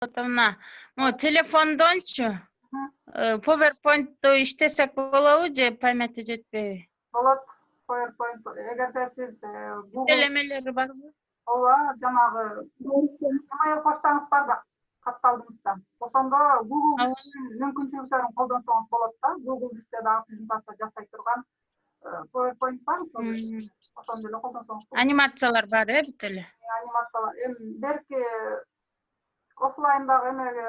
Мына телефондончу PowerPoint'то иштесек болобу же памяти жетпейби? Болот. PowerPoint эгерде сиз Google Элемелери барбы? ооба, жанагы email поштаңыз бар да, катталдыңызда. Ошондо Google мүмкүнчүлүктөрүн колдонсоңуз болот да. Google Дискте дагы презентация жасай турган PowerPoint бар, ошондо эле колдонсоңуз болот. Анимациялар бар, бүт эле. Анимациялар. Берки офлайндагы эмеге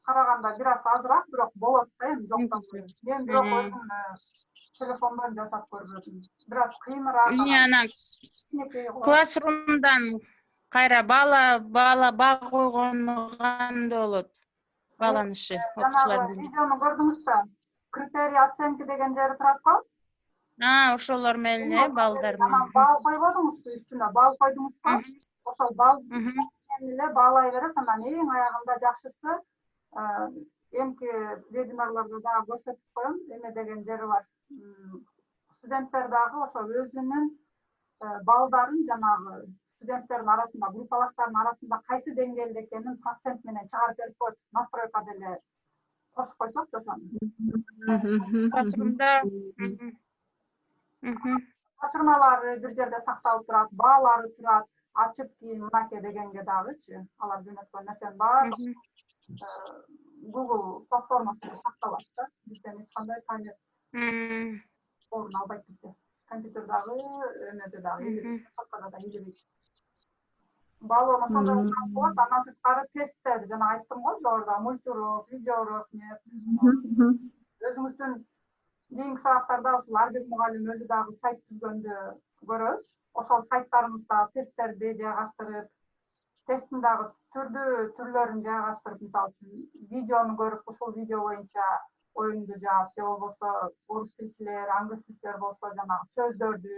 караганда бир аз азыраак, бирок болот да, жоктон. Мен бирок өзүм телефондон жасап көрбөдүм. Бир аз кыйыныраак. Анан Classroom'дан кайра баа койгону кандай болот? Бааланышы окуучулар менен. Видеону көрдүңүз да? Критерий оценки деген жери турат го. Ошолор менен, балдар менен. Баал койбодуңузбу үстүнө? Баал койдуңузбу? Ошол баал менен эле баалай берет. Анан эң аягында жакшысы эмки вебинарларда дагы көрсөтүп коем, эме деген жери бар. Студенттер дагы ошо өзүнүн балдарын жанагы студенттердин арасында, группалаштардын арасында кайсы деңгээлде экенин процент менен чыгарып берип коет. Настройка деле кошуп койсок ошону. Классрумда тапшырмалары бир жерде сакталып турат, баалары турат, ачып кийин мынакей дегенге дагычы, алар жөнөткөн нерсенин баары Google платформасында сакталат да. Бизден эч кандай таймер орун албайт бизде. Компьютердагы, эмеде дагы, соткада да илебейт. Баалоону ошондой болот. Андан сырткары тесттер, жана айттым го, жогоруда мультурок, видеоурок, өзүңүздүн кийинки сабактарда ушул ар бир мугалим өзү дагы сайт түзгөндү көрөбүз. Ошол сайттарыбызда тесттерди жайгаштырып, тесттин дагы түрдүү түрлөрүн жайгаштырып, мисалы үчүн видеону көрүп, ушул видео боюнча оюңду жаз, же болбосо орус тилчилер, англис тилчилер болсо жанагы сөздөрдү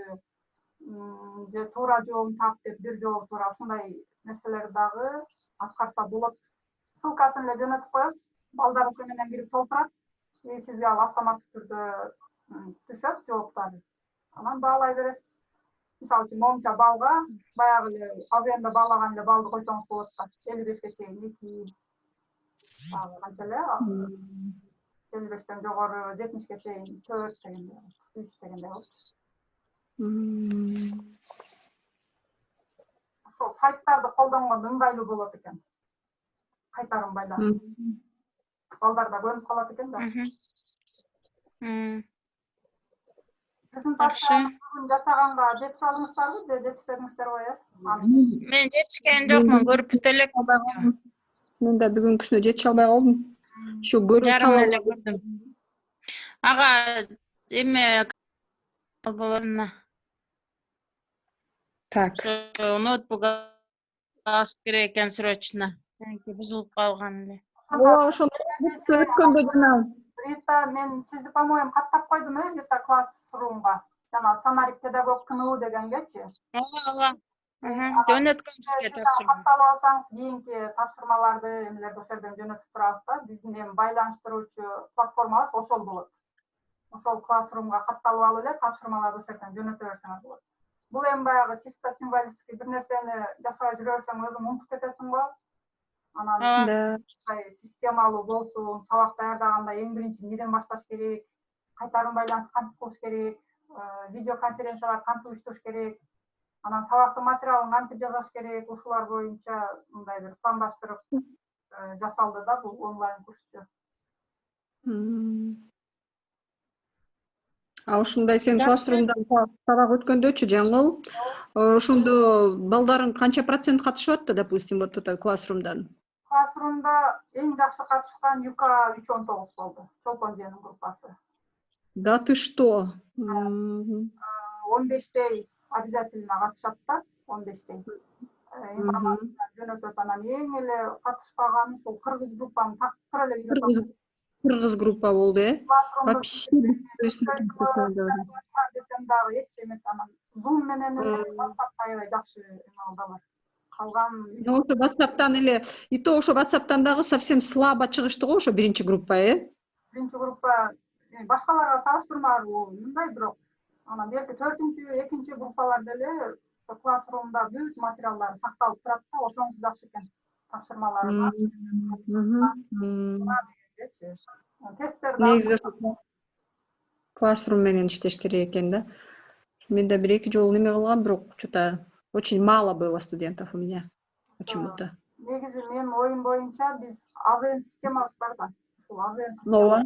же туура жообун тап деп бир жообу туура, ушундай нерселерди дагы аткарса болот. Ссылкасын эле жөнөтүп коебуз. Балдар ошо менен кирип толтурат. Сизге ал автоматтык түрдө түшөт жооптары. Анан баалай бересиз. Мисалы үчүн момча балга баягы эле АВНда баалаган эле балды койсоңуз болот да. 55ке чейин 2, канча эле 55тен жогору 70ке чейин 4 дегендей, 3 дегендей болот. Ошол сайттарды колдонгондо ыңгайлуу болот экен. Кайтарым байланып. Балдарда көрүнүп калат экен да. Презентацияны жасаганга жетише алдыңыздарбы же жетишпедиңиздерби? Мен жетишкен жокмун, көрүп бүтө элек. Мен да бүгүнкүсүнө жетише албай калдым. Ошо көрүп жарым эле көрдүм. Ага эме болоруна. Так. Ноутбук алыш керек экен срочно. Бузулуп калган эле. Ооба, ошону өткөндө жана Рита, мен сизди, по-моему, каттап койдум, Рита Classroom'га. Жана Санарик педагог КНУ дегенгечи. Ооба. Жөнөткөн бизге тапшырма. Катталып алсаңыз, кийинки тапшырмаларды эмелерди ошол жерден жөнөтүп турабыз да. Биздин эми байланыштыруучу платформабыз ошол болот. Ошол Classroom'га катталып алып эле тапшырмаларды ошол жерден жөнөтө берсеңиз болот. Бул эми баягы чисто символический бир нерсени жасабай жүрө берсең өзүң унутуп кетесиң го. Анан системалуу болсун, сабак даярдаганда эң биринчи эмнеден башташ керек, кайтарым байланыш кантип кылыш керек, видео конференциялар кантип уюштуруш керек, анан сабактын материалын кантип жасаш керек, ушулар боюнча мындай бир пландаштырып жасалды да бул онлайн курсчу. Ушундай сен Classroom'дан сабак өткөндөчү жаңыл, ошондо балдарын канча процент катышып атты, допустим, вот это Classroom'дан? Classroom'да эң жакшы катышкан ЮК 319 болду. Чолпон Женин группасы. Да ты что? 15дей обязательно катышат да, 15дей. Информация жөнөтөт, анан эң эле катышпаган ушул кыргыз группаны тактыр эле видео. Кыргыз группа болду, Вообще дагы эч эме анан Zoom менен эле аябай жакшы эме алдылар. Калган ошо WhatsApp'тан эле, и то ошо WhatsApp'тан дагы совсем слабо чыгышты го ошо биринчи группа, Биринчи группа башкаларга салыштырмалуу мындай, бирок анан берки 4-2 группаларда эле Classroom'да бүт материалдар сакталып турат да, ошонусу жакшы экен. тапшырмалары бар. Тесттер Негизи классрум менен иштеш керек экен да. Мен да 1-2 жолу неме кылгам, бирок что-то очень мало было студентов у меня почему-то. Негизи менин оюм боюнча биз АВН системабыз бар да. Ушул Ооба.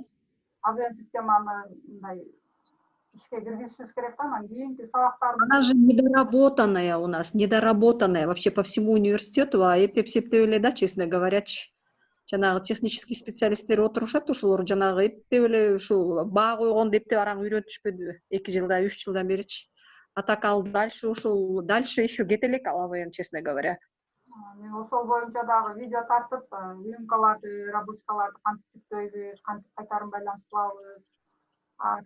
АВН системаны мындай ишке киргизишибиз керек да, анан кийинки сабактарды Она же недоработанная у нас, недоработанная вообще по всему университету, а эптеп эле да, честно говоря. Жанагы технический специалисттер отурушат, ушулар жанагы эптеп эле ушул баа койгондо эптеп араң үйрөтүшпөдүбү 2 жылда, 3 жылдан беричи. А так ал дальше ушул, дальше еще кете элек ал АВН, честно говоря. мен ошол боюнча дагы видео тартып, уюмкаларды, рабочкаларды кантип жүктөйбүз, кантип кайтарым байланыш кылабыз.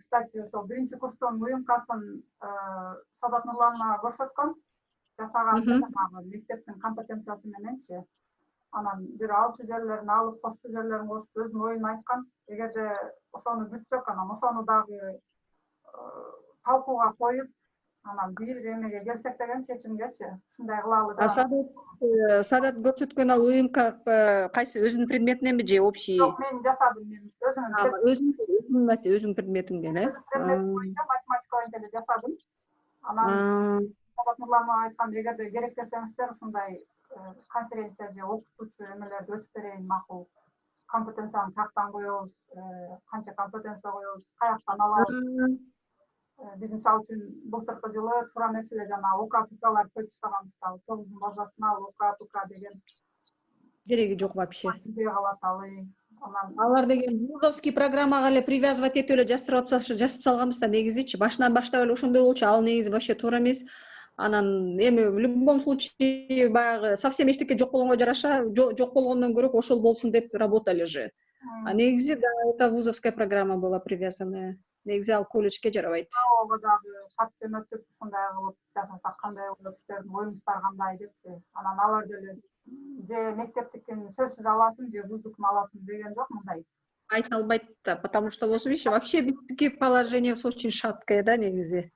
Кстати, ошол 1-курстун уюмкасын Садат Нурлановага көрсөткөм. Жасаган жанагы мектептин компетенциясы мененчи. Анан бир алчу жерлерин алып, кошчу жерлерин кошуп, өзүнүн оюн айткан. Эгерде ошону бүтсөк, анан ошону дагы талкууга коюп, анан бир эмеге келсек деген чечимгечи, ушундай кылалы деп. Садат көрсөткөн ал уюмка кайсы өзүнүн предметиненби же общий? Жок, мен жасадым, мен Өзүнүн предметиңден, предмет боюнча, математика боюнча эле жасадым. Анан Садат Нурлановага айткам, эгерде керек десеңиздер, ушундай конференция же окутуучу эмелерди өтүп берейин, макул. Компетенцияны тактан коебуз, канча компетенция коебуз, каяктан алабыз. Биз мисалы үчүн былтыркы жылы туура маселе жана ОК-ТУКаларды коюп таштаганбыз да. 9-дун базасына ОК-ТУК деген кереги жок вообще. идея калат ал. Алар деген вузовский программага эле привязывать этип эле жазып салганбыз да, негизичи башынан баштап эле ошондой болчу. Ал негизи вообще туура эмес. Анан эми в любом случае баягы совсем эчтеке жок болгонго жараша, жок болгондон көрө ошол болсун деп работали же. А негизи да, это вузовская программа была привязанная. Негизи ал колледжге жарабайт. Ого дагы сатпен өтүп, ушундай кылып жасасак кандай болот, силердин оюңуздар кандай депчи. Анан алар деле же мектептикин сөзсүз аласың, же вуздукун аласың деген жок мындай. Айта албайт да, потому что вообще биздики положение очень шаткое, да, негизи.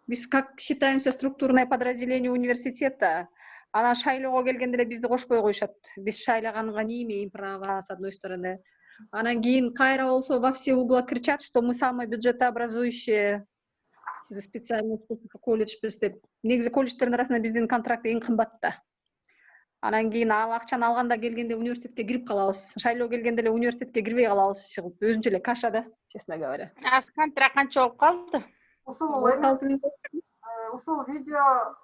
Биз как считаемся структурное подразделение университета, анан шайлоого келгенде эле бизди кошпой коюшат. Биз шайлаганга не имеем права, с одной стороны. Анан кийин кайра болсо во все угла кричат, что мы самое бюджетообразующее специальность колледжбиз деп. Негизи колледждердин арасында биздин контракт эң кымбат да. Анан кийин ал акчаны алганда келгенде университетке кирип калабыз. Шайлоо келгенде эле университетке кирбей калабыз, өзүнчө эле каша да, честно говоря. Контракт канча болуп калды? Ушул видео,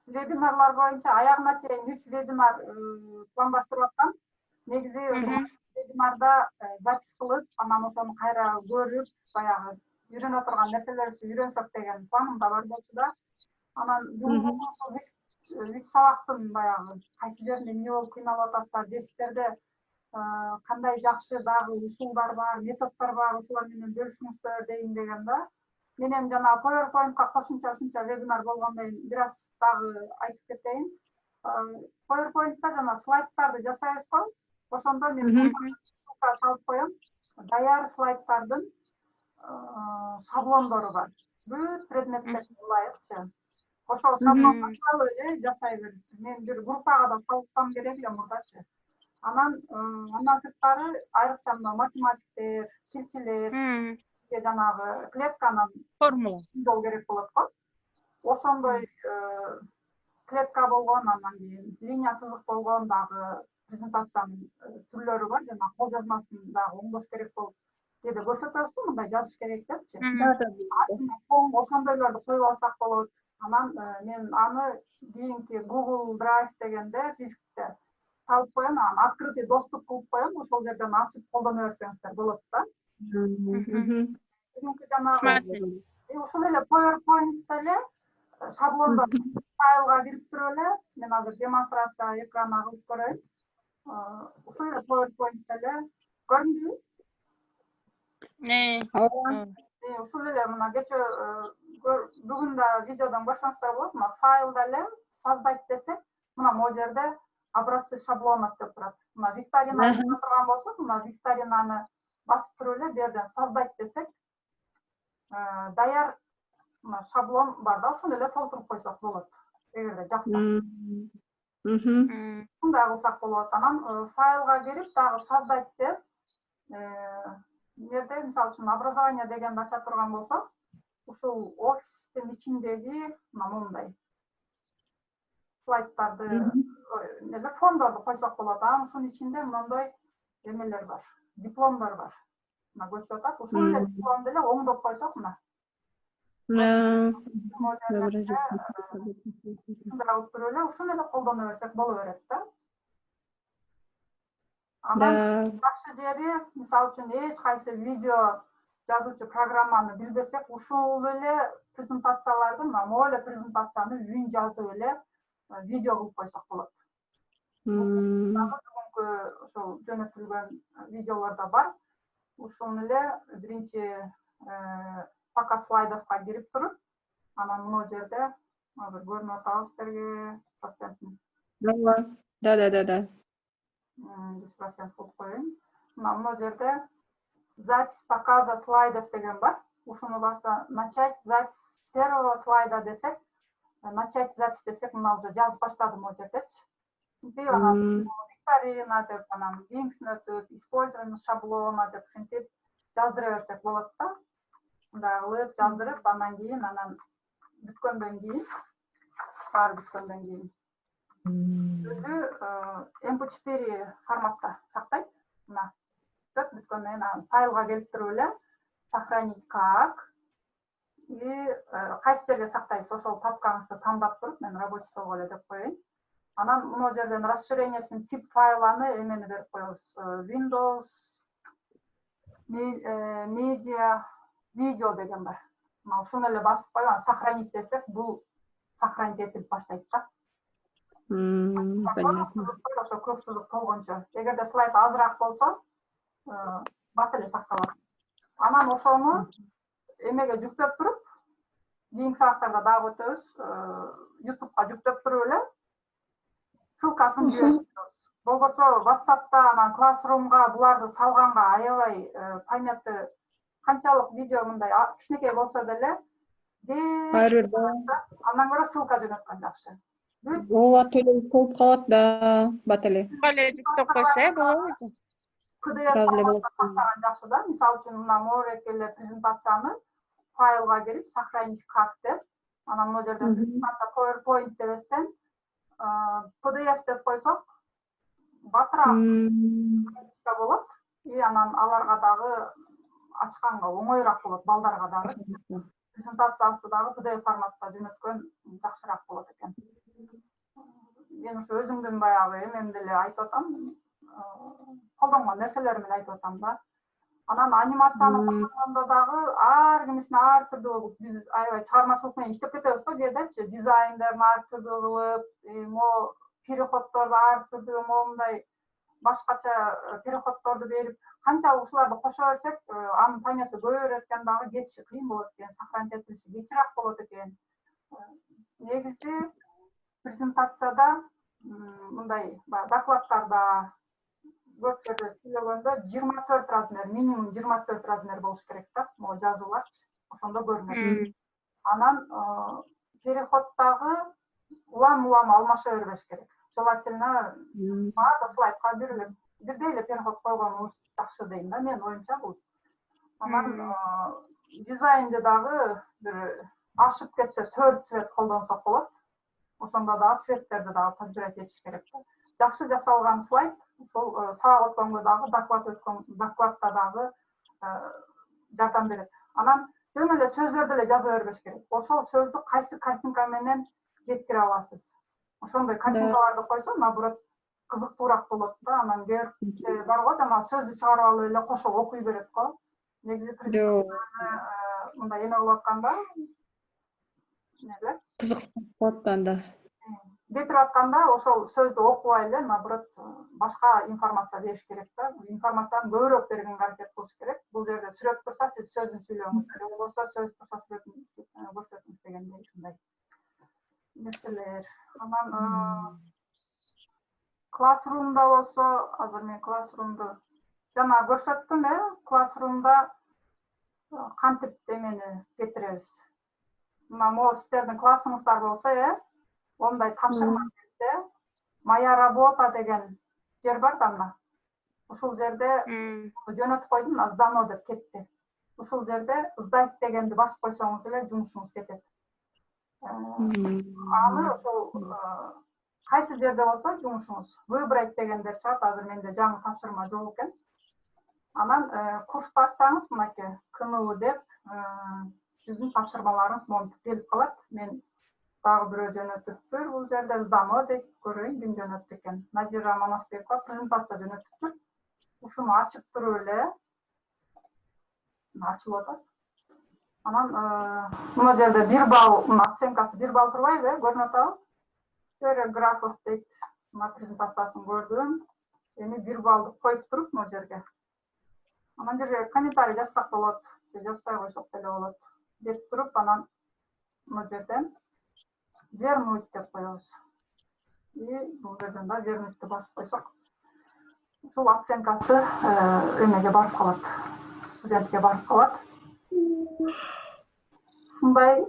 вебинарлар боюнча аягына чейин 3 вебинар пландаштырып аткан. Негизи вебинарда запись кылып, анан ошону кайра көрүп, баягы үйрөнө турган нерселерди үйрөнсөк деген планымда бар болчу да. Анан бүгүнкү 3 сабактын баягы кайсы жеринде эмне болуп кыйналып атасыздар, же сиздерде кандай жакшы дагы усулдар бар, методдор бар, ошолор менен бөлүшүңүздөр дейин деген да. Менен жана PowerPointка кошумча вебинар болгондон кийин бир аз дагы айтып кетейин. PowerPointта жана слайдтарды жасайбыз го. Ошондо мен салып коем. Даяр слайдтардын шаблондору бар. Бүт предметтерге ылайыкчы. Ошол шаблонду алып эле жасай берип. Мен бир группага да салсам керек эле мурдачы. Анан сырткары айрыкча математиктер, тилчилер, жанагы клетканын Формула жол керек болот го. Ошондой клетка болгон, анан кийин линия сызык болгон дагы презентациянын түрлөрү бар, жана кол жазмасын дагы оңдош керек болуп кээде көрсөтөбүз го, мындай жазыш керек депчи. Ошондойлорду коюп алсак болот. Анан мен аны кийинки Google Drive дегенде дискте салып коем, анан открытый доступ кылып коем, ошол жерден ачып колдоно берсеңиздер болот да. Бүгүнкү жанагы ушул эле PowerPoint'та эле шаблондор файлга кирип туруп эле, мен азыр демонстрация экранына кылып көрөйүн. Ушул эле PowerPoint'та эле көрүндүбү? Ушул эле мына кечээ бүгүн да видеодон көрсөңүздөр болот. Мына файлда эле создать десек, мына могу жерде образцы шаблонов деп турат. Мына викторина турган болсок, мына викторинаны басып туруп эле бу жерден создать десек, даяр шаблон бар да, ошону эле толтуруп койсок болот. Эгерде жакса. Ушундай кылсак болот. Анан файлга кирип дагы создать деп жерде мисалы үчүн образование дегенди ача турган болсок, ушул офистин ичиндеги мондай слайдтарды фондорду койсок болот. Анан ушунун ичинде мондой эмелер бар, дипломдор бар. Мына көчүп атат. Ушул эле дипломду эле оңдоп койсок мына. Ушундай кылып туруп эле ушуну эле колдоно берсек боло берет да. Анан жакшы жери, мисалы үчүн эч кайсы видео жазуучу программаны билбесек, ушул эле презентацияларды, могу эле презентацияны үн жазып эле видео кылып койсок болот. Бүгүнкү ошол жөнөтүлгөн видеолордо бар. Ушуну эле биринчи пока слайдовго кирип туруп, анан мына жерде азыр көрүнүп атабы силерге процентин. Да. 100% кылып коеюн. Мына жерде запись показа слайдов деген бар. Ушуну басса начать запись первого слайда десек, начать запись десек, мына уже жазып баштады могу жердечи. Интип анан викторина деп, анан links'ни өтүп, использование шаблона деп ушинтип жаздыра берсек болот да. Мындай кылып жаздырып, андан кийин бүткөндөн кийин, баары бүткөндөн кийин өзү MP4 форматта сактайт. Мына бүткөндөн кийин файлга келип туруп эле сохранить как и кайсы жерге сактайсыз ошол папкаңызды тандап туруп, мен рабочий столго эле деп коеюн. Анан мына жерден расширениясын тип файланы эмени берип коебуз. Windows Media Video деген бар. Мына ушуну эле басып коюп, анан сохранить десек, бул сохранить этилип баштайт да. Понятно. Ошо көк сызык толгончо. Эгерде слайд азыраак болсо, бат эле сакталат. Анан ошону эмеге жүктөп туруп, кийинки сабактарда дагы өтөбүз. YouTube'га жүктөп туруп эле ссылкасын жиберип. Болбосо WhatsApp'та, анан Classroom'га буларды салганга аябай памяты канчалык видео мындай кичинекей болсо деле, андан көрө ссылка жөнөткөн жакшы. Ооба, төлөп болуп калат да, бат эле. Кале жүктөп койсо болобу? PDF сактаган жакшы да. Мисалы үчүн мына Морек эле презентацияны файлга кирип, сохранить как деп, анан мына жерден презентация PowerPoint дебестен PDF деп койсок, батыраак болот. И анан аларга дагы ачканга оңоюраак болот, балдарга дагы. Презентациясы дагы PDF форматта жөнөткөн жакшыраак болот экен. Мен ушу өзүмдүн баягы эмемди эле айтып атам, колдонгон нерселерим эле айтып атам да. Анан анимацияны колдонгондо дагы ар кимисин ар түрдүү биз аябай чыгармачылык менен иштеп кетебиз го кээдечи, дизайндерин ар түрдүү кылып, могу переходдорду ар түрдүү моундай башкача переходдорду берип, канчалык ушуларды кошо берсек, анын памяты көбөйөт экен дагы, кетиши кыйын болот экен, сохранить этилиши кечираак болот экен. Негизи презентацияда мындай докладтарда көп жерде сүйлөгөндө 24 размер, минимум 24 размер болуш керек да, могу жазууларчы, ошондо көрүнөт. Анан переходдагы улам алмаша бербеш керек. Желательно баардык слайдка бирдей эле переход койгонубуз жакшы дейм да, менин оюмча бул. Анан дизайнди дагы бир ашып кетсе 4 цвет колдонсок болот. Ошондо дагы цветтерди дагы подбирать этиш керек да. Жакшы жасалган слайд, ошол сабак өткөнгө дагы, докладта дагы жардам берет. Анан жөн эле сөздөрдү эле жаза бербеш керек. Ошол сөздү кайсы картинка менен жеткире аласыз. Ошондой картинкаларды койсо, наоборот, кызыктуураак болот да. Анан бар го, жана сөздү чыгарып алып эле кошо окуй берет го. Негизи мындай эме болуп атканда, кызыктырып атканда, кетирип атканда ошол сөздү окубай эле, наоборот, башка информация бериш керек да. Информацияны көбүрөөк бергенге аракет кылыш керек. Бул жерде сүрөт турса, сиз сөздүн сүйлөңүз, болбосо сөз турса сүрөтүн көрсөтүңүз дегендей ушундай нерселер. Анан Classroom'да болсо, азыр мен Classroom'ду жана көрсөттүм, Classroom'да кантип эмени кетиребиз. Мына могу сиздердин классыңыздар болсо, ондай тапшырма келсе, Моя работа деген жер бар да мына. Ушул жерде жөнөтүп койдум, сдано деп кетти. Ушул жерде сдать дегенди басып койсоңуз эле жумушуңуз кетет. Аны ошол кайсы жерде болсо жумушуңуз выбрать дегендер чыгат. Азыр менде жаңы тапшырма жок экен. Анан курсту ачсаңыз мынакей КНУ деп сиздин тапшырмаларыңыз монтип келип калат. Мен дагы бирөө жөнөтүптүр. Бул жерде сдано дейт. Көрөйүн ким жөнөттү экен. Надира Манасбекова презентация жөнөтүптүр. Ушуну ачып туруп эле ачылып атат. Анан мына жерде 1 балл, оценкасы 1 балл турбайбы, көрүнүп атабы? Теория графов дейт. Мына презентациясын көрдүм. Эми 1 баллды коюп туруп мына жерге. Анан жерге комментарий жазсак болот, же жазбай койсок деле болот. Деп туруп, анан мына жерден вернуть деп коебуз. И бул жерден да вернутту басып койсок, ушул оценкасы эмеге барып калат, студентке барып калат. Ушундай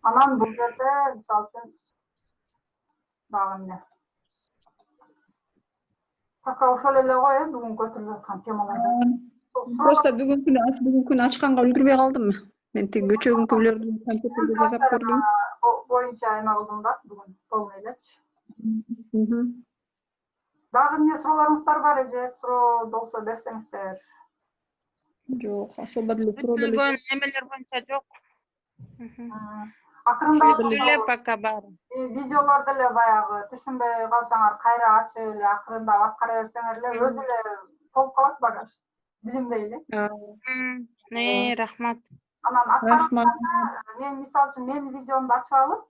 анан бул жерде мисалы үчүн дагы эмне? Пока ошол эле го, бүгүн көтөрүлүп аткан темалар. Просто бүгүнкүнү ачканга үлгүрбөй калдым. Мен тиги көчөгүнкүлөрдү компьютерде жасап көрдүм. Боюнча эме кылдым да, бүгүн полный элечи. Дагы эмне суроолоруңуздар бар же, суроо болсо берсеңиздер. Жок, особо деле суроо деле Бүтүлгөн немелер боюнча жок. Акырында Эле пока бар. видеолор деле баягы түшүнбөй калсаңар кайра ачып эле акырындап аткара берсеңер эле өзү эле толуп калат багаж. Билинбей эле. Рахмат. Анан аткарганда мен мисалы үчүн менин видеомду ачып алып,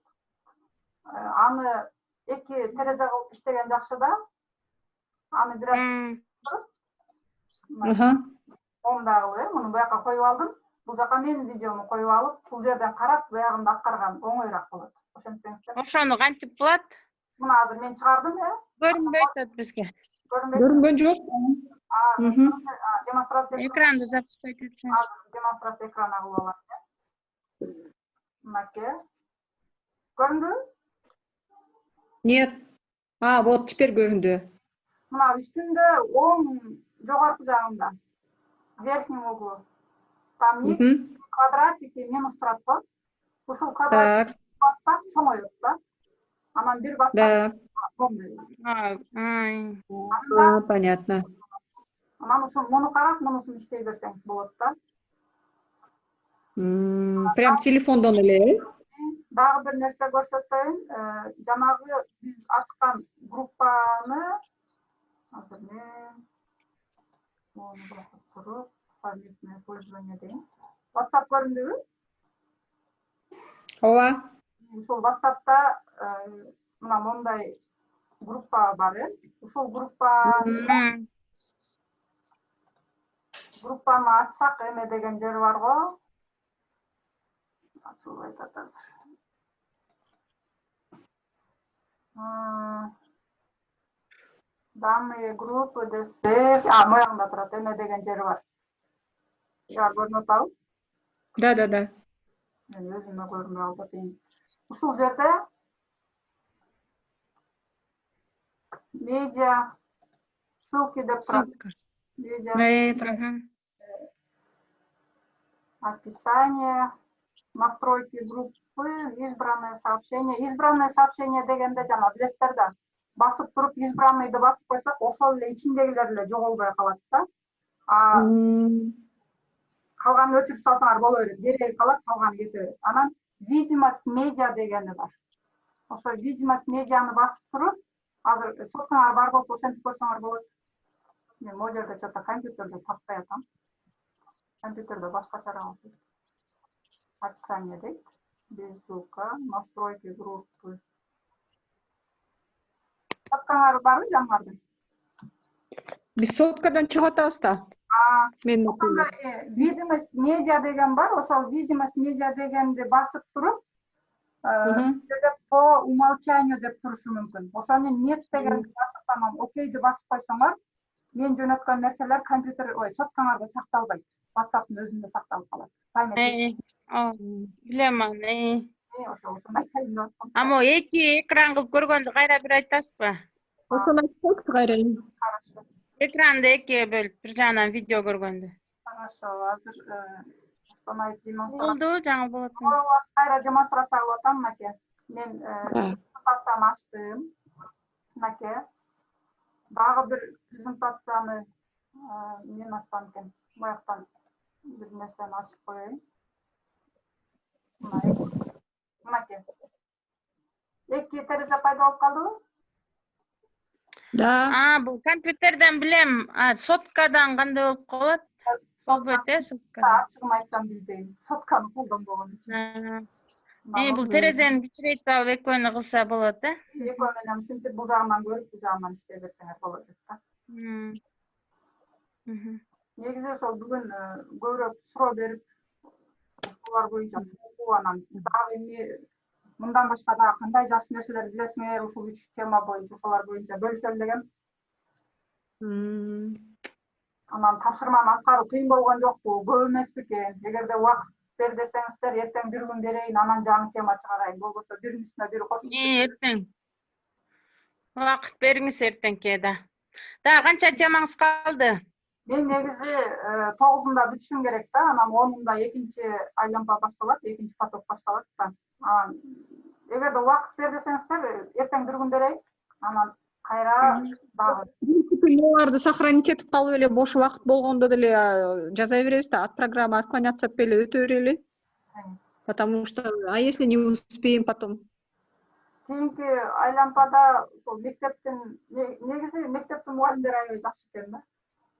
аны 2 терезе кылып иштеген жакшы да. Аны бир аз оңдагылы, муну буяка коюп алдым. Бул жака менин видеому коюп алып, бул жерден карап, буягында аткарган оңойраак болот. Ошентсеңиздер. Ошону кантип кылат? Муну азыр мен чыгардым, Көрүнбөй атат бизге. көрүнгөн жок. Демонстрация Экранды запускать этсеңиз. демонстрация экрана кылып алам. Мынакей. Көрүндүбү? Нет. Вот теперь көрүндү. Мына үстүндө оң жогорку жагында. В верхнем углу. Там есть квадратики минус турат го. Ушул квадратик бассак чоңойот да. Анан бир бассак Понятно. Анан ушул муну карап, мунусун иштей берсеңиз болот да. Прям телефондон эле. Дагы бир нерсе көрсөтөйүн. Жанагы биз ачкан группаны азыр мен мону басып туруп, совместное пользование деген. WhatsApp көрүндүбү? Ооба. Ушул WhatsApp'та мына мондай группа бар. Ушул группаны ачсак эме деген жер бар го. Ачылбай атат азыр. Данные группы десек, моягында турат эме деген жери бар. Я көрүнүп атабы? Да. Мен өзүмө көрүнүп алып атайын. Ушул жерде медиа ссылки деп турат. Описание, настройки группы, избранное сообщение. Избранное сообщение дегенде жана билесиздер да. Басып туруп избранныйды басып койсок, ошол эле ичиндегилер эле жоголбой калат да. Калганын өчүрүп салсаңар боло берет. Дереги калат, калганы кете берет. Анан видимость медиа дегени бар. Ошо видимость медианы басып туруп, азыр соткаңар бар болсо ошентип көрсөңөр болот. Мен могу жерде что-то компьютерде таппай атам. Компьютерде башкачараак. Описание дейт. Без звука, настройки группы. Соткаңар барбы жаныңарда? Биз соткадан чыгып атабыз да. Видимость медиа деген бар. Ошол видимость медиа дегенди басып туруп, по умолчанию деп турушу мүмкүн. Ошону нет дегенди басып, анан окейди басып койсоңор, мен жөнөткөн нерселер компьютер, соткаңарда сакталбайт. WhatsApp'тын өзүндө сакталып калат. Билем аны. Ошондой айтайын деп аткам. Ама эки экран кылып көргөндү кайра бир айтасызбы? Ошону айтсак кайра. Хорошо. Экранды экиге бөлүп, бир жагынан видео көргөндү. Хорошо. Азыр остановить демонстрация. Болду, жаңы болот. Кайра демонстрация кылып атам, мынакей. Мен презентацияны ачтым. Мынакей. Дагы бир презентацияны мен ачсам экен. Буяктан бир нерсени ачып коеюн. Мынакей. Эки терезе пайда болуп калдыбы? Да. Бул компьютерден билем. Соткадан кандай болуп калат? Болбойт, сотка. Ачыгын айтсам билбейм. Сотканы колдонбогон үчүн. Бул терезени кичирейтип алып экөөнү кылса болот, Экөө менен ушинтип бул жагынан көрүп, бул жагынан иштей берсеңер болот да. Негизи ошол бүгүн көбүрөөк суроо берип, ошолор боюнча анан дагы эмне мындан башка дагы кандай жакшы нерселер билесиңер, ушул 3 тема боюнча ошолор боюнча бөлүшөлү деген. Анан тапшырманы аткаруу кыйын болгон жокпу, көп эмес бекен. Эгерде убакыт бер десеңиздер, эртең бир күн берейин, анан жаңы тема чыгарайын. Болбосо биринин үстүнө бири кошуп. Эртең. Убакыт бериңиз эртеңке да. Дагы канча темаңыз калды? Мен негизи 9-unda бүтүшүм керек да, анан 10-unda экинчи айлампа башталат, экинчи поток башталат да. Анан эгерде убакыт бер десеңиздер, эртең бир күн берейин, анан кайра дагы. Буларды сохранить этип калып эле бош убакыт болгондо деле жаза беребиз да, от программы отклоняться эле өтө берели. Потому что, а если не успеем потом? Кийинки айлампада ошол мектептин негизи мектептин мугалимдери аябай жакшы экен да.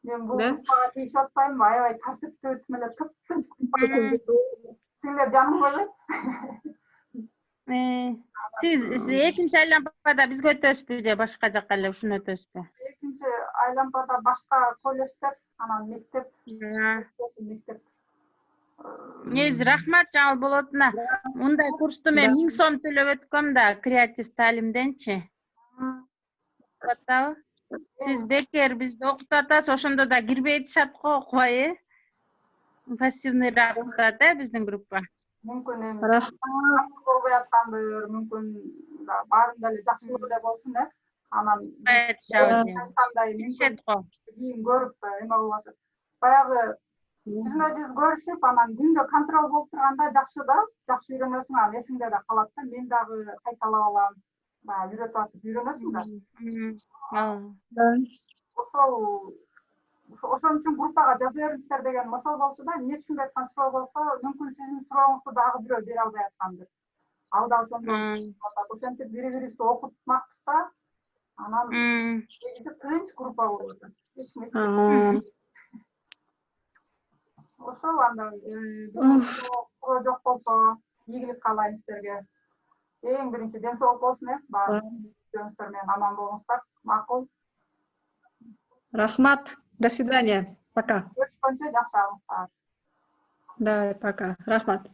Мен бул группага тийишип атпаймынбы, аябай тартиптүү тим эле тыптын. Силер жаным койбойт. Сиз экинчи айлампада бизге өтөсүзбү же башка жака эле ушуну өтөсүзбү? Экинчи айлампада башка колледждер, анан мектеп. Негизи рахмат жаңы болотуна. Мындай курсту мен 1000 сом төлөп өткөм да, креатив таалимденчи. Атабы? Сиз бекер бизди окутуп атасыз, ошондо да кирбей атышат го, окубай, пассивныйраак окутат, биздин группа. Мүмкүн эми болбой аткандыр, мүмкүн баарын деле жакшылоо деп болсун, Анан кандай кийин көрүп эме болбосо. Баягы жүзмө-жүз көрүшүп, анан күндө контрол болуп турганда жакшы да, жакшы үйрөнөсүң, анан эсиңде да калат да. Мен дагы кайталап алам. Баягы үйрөтүп атып үйрөнөсүң да. Ошон үчүн группага жаза бериңиздер деген ошол болчу да. Эмне түшүнбөй аткан суроо болсо, мүмкүн сиздин сурооңузду дагы бирөө бере албай аткандыр. Ал да ошондой. Ошентип бири-бирибизди окутмакпыз да. Анан негизи тынч группа болуп атат. Ошол анда суроо жок болсо, ийгилик каалайм сиздерге. Эң биринчи ден соолук болсун, баарыңыздар менен аман болуңуздар. Макул. Рахмат. До свидания. Пока. Görüşкөнчө жакшы алыңыздар. Да, пока. Рахмат.